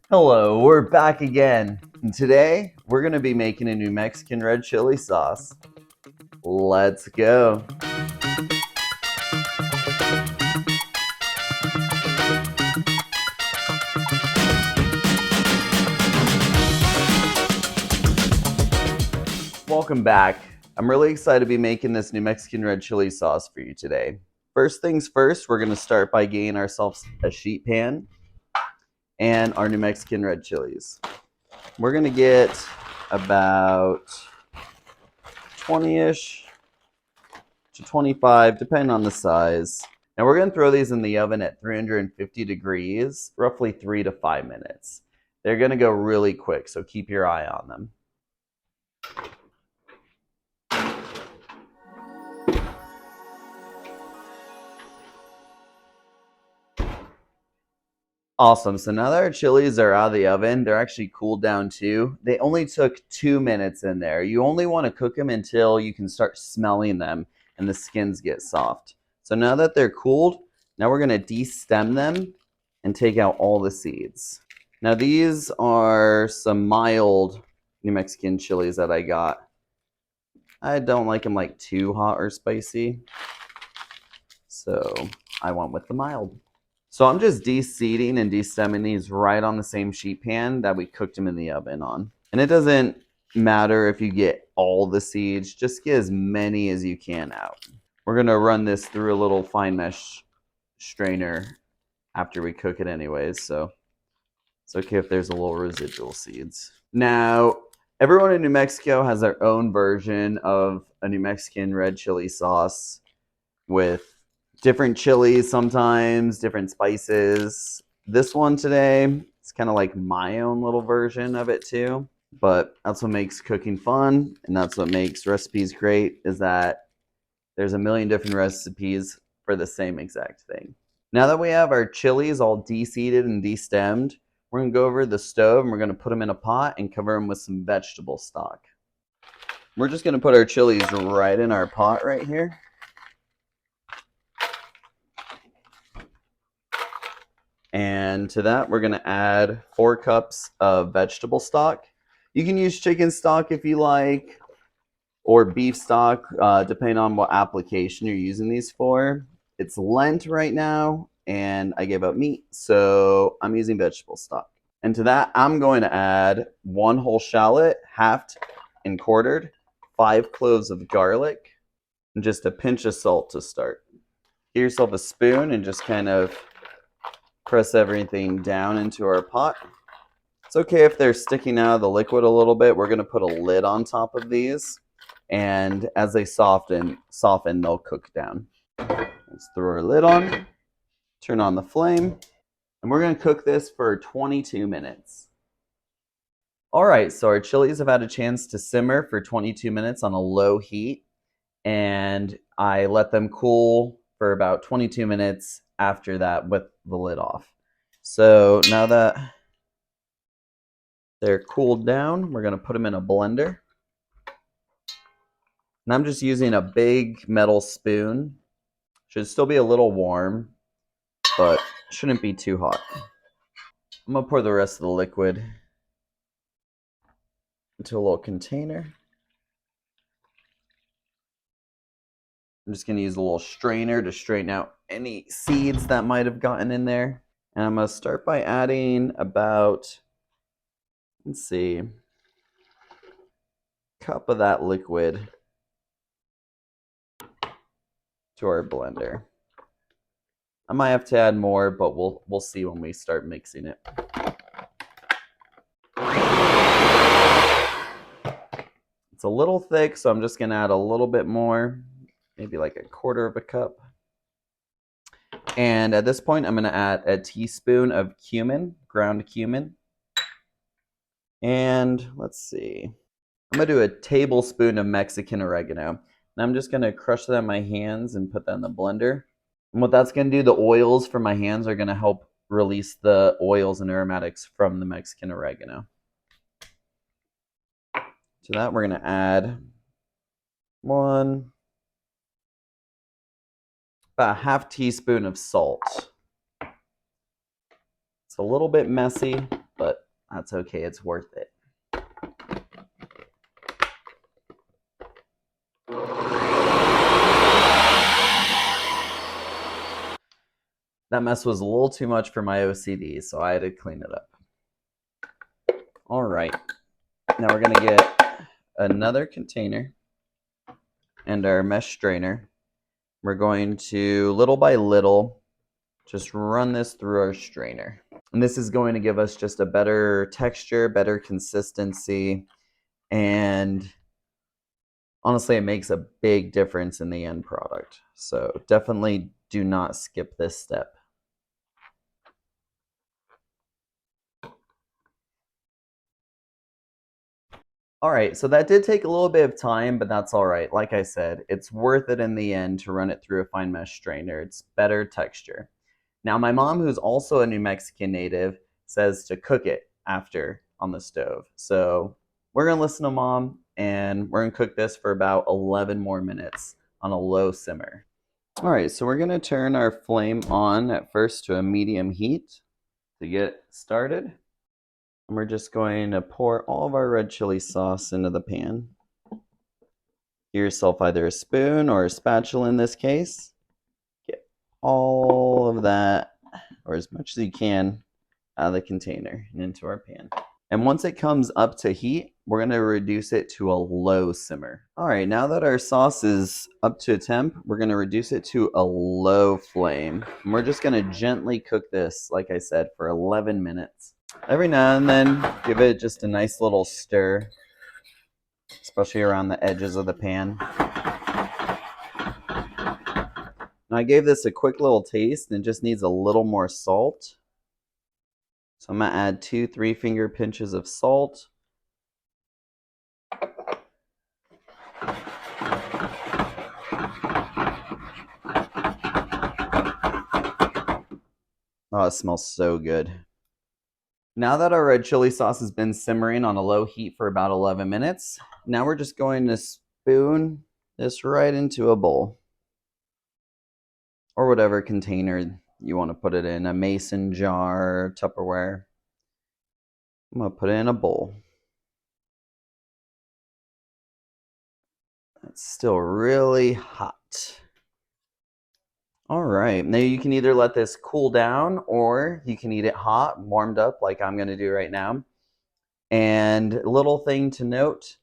Hello, we're back again. And today we're going to be making a New Mexican red chili sauce. Let's go. Welcome back. I'm really excited to be making this New Mexican red chili sauce for you today. First things first, we're going to start by getting ourselves a sheet pan and our New Mexican red chilies. We're going to get about 20-ish to 25, depending on the size. Now we're going to throw these in the oven at 350 degrees, roughly 3 to 5 minutes. They're going to go really quick, so keep your eye on them. Awesome. So now that our chilies are out of the oven, they're actually cooled down too. They only took 2 minutes in there. You only want to cook them until you can start smelling them and the skins get soft. So now that they're cooled, now we're going to de-stem them and take out all the seeds. Now these are some mild New Mexican chilies that I got. I don't like them like too hot or spicy, so I went with the mild. So I'm just de-seeding and de-stemming these right on the same sheet pan that we cooked them in the oven on. And it doesn't matter if you get all the seeds, just get as many as you can out. We're going to run this through a little fine mesh strainer after we cook it anyways, so it's okay if there's a little residual seeds. Now, everyone in New Mexico has their own version of a New Mexican red chili sauce with different chilies sometimes, different spices. This one today, it's kind of like my own little version of it too. But that's what makes cooking fun, and that's what makes recipes great, is that there's a million different recipes for the same exact thing. Now that we have our chilies all de-seeded and de-stemmed, we're going to go over to the stove and we're going to put them in a pot and cover them with some vegetable stock. We're just going to put our chilies right in our pot right here. And to that, we're going to add 4 cups of vegetable stock. You can use chicken stock if you like, or beef stock, depending on what application you're using these for. It's Lent right now, and I gave up meat, so I'm using vegetable stock. And to that, I'm going to add 1 whole shallot, halved and quartered, 5 cloves of garlic, and just a pinch of salt to start. Get yourself a spoon and just kind of press everything down into our pot. It's okay if they're sticking out of the liquid a little bit. We're going to put a lid on top of these, and as they soften, they'll cook down. Let's throw our lid on, turn on the flame, and we're going to cook this for 22 minutes. All right, so our chilies have had a chance to simmer for 22 minutes on a low heat, and I let them cool for about 22 minutes after that with the lid off. So now that they're cooled down, we're going to put them in a blender. And I'm just using a big metal spoon. Should still be a little warm, but shouldn't be too hot. I'm going to pour the rest of the liquid into a little container. I'm just going to use a little strainer to straighten out any seeds that might have gotten in there. And I'm going to start by adding about, let's see, a cup of that liquid to our blender. I might have to add more, but we'll see when we start mixing it. It's a little thick, so I'm just going to add a little bit more, maybe like a quarter of a cup. And at this point, I'm going to add a teaspoon of cumin, ground cumin. And let's see, I'm going to do a tablespoon of Mexican oregano. And I'm just going to crush that in my hands and put that in the blender. And what that's going to do, the oils from my hands are going to help release the oils and aromatics from the Mexican oregano. To that, we're going to add about a half teaspoon of salt. It's a little bit messy, but that's okay. It's worth it. That mess was a little too much for my OCD, so I had to clean it up. All right. Now we're going to get another container and our mesh strainer. We're going to, little by little, just run this through our strainer. And this is going to give us just a better texture, better consistency, and honestly, it makes a big difference in the end product. So definitely do not skip this step. All right, so that did take a little bit of time, but that's all right. Like I said, it's worth it in the end to run it through a fine mesh strainer. It's better texture. Now, my mom, who's also a New Mexican native, says to cook it after on the stove. So we're going to listen to Mom, and we're going to cook this for about 11 more minutes on a low simmer. All right, so we're going to turn our flame on at first to a medium heat to get started. And we're just going to pour all of our red chili sauce into the pan. Give yourself either a spoon or a spatula in this case. Get all of that, or as much as you can, out of the container and into our pan. And once it comes up to heat, we're going to reduce it to a low simmer. All right, now that our sauce is up to a temp, we're going to reduce it to a low flame. And we're just going to gently cook this, like I said, for 11 minutes. Every now and then, give it just a nice little stir, especially around the edges of the pan. Now I gave this a quick little taste and it just needs a little more salt. So I'm going to add 2 3-finger pinches of salt. Oh, it smells so good. Now that our red chili sauce has been simmering on a low heat for about 11 minutes, now we're just going to spoon this right into a bowl. Or whatever container you want to put it in, a mason jar, Tupperware. I'm going to put it in a bowl. It's still really hot. All right, now you can either let this cool down or you can eat it hot, warmed up like I'm going to do right now. And a little thing to note,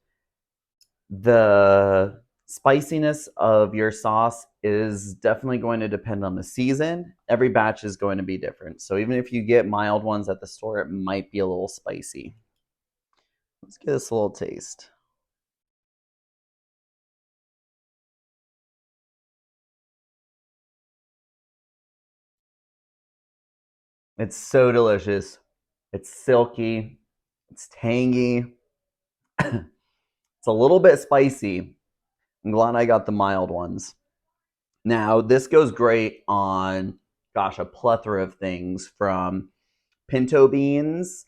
the spiciness of your sauce is definitely going to depend on the season. Every batch is going to be different. So even if you get mild ones at the store, it might be a little spicy. Let's give this a little taste. It's so delicious. It's silky. It's tangy. It's a little bit spicy. I'm glad I got the mild ones. Now, this goes great on, gosh, a plethora of things, from pinto beans.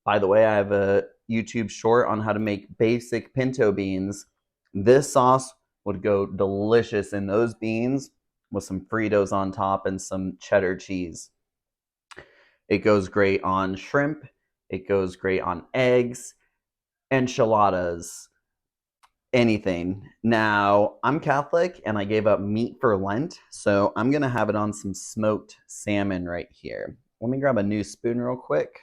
By the way, I have a YouTube short on how to make basic pinto beans. This sauce would go delicious in those beans with some Fritos on top and some cheddar cheese. It goes great on shrimp. It goes great on eggs, enchiladas, anything. Now, I'm Catholic and I gave up meat for Lent, so I'm going to have it on some smoked salmon right here. Let me grab a new spoon real quick.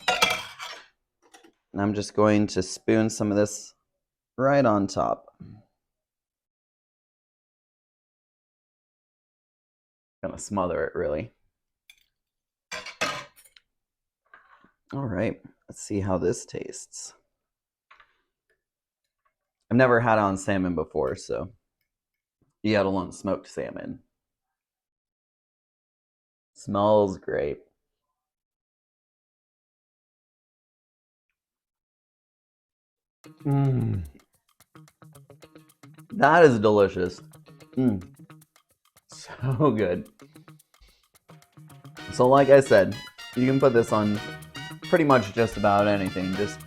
And I'm just going to spoon some of this right on top. Gonna smother it, really. All right, let's see how this tastes. I've never had it on salmon before, so you gotta learn smoked salmon. Smells great. Mmm. That is delicious. Mmm. So good. So like I said, you can put this on pretty much just about anything. Just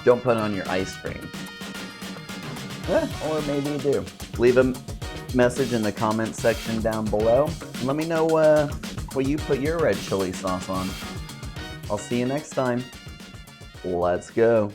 don't put it on your ice cream. Or maybe you do. Leave a message in the comment section down below. Let me know what you put your red chili sauce on. I'll see you next time. Let's go.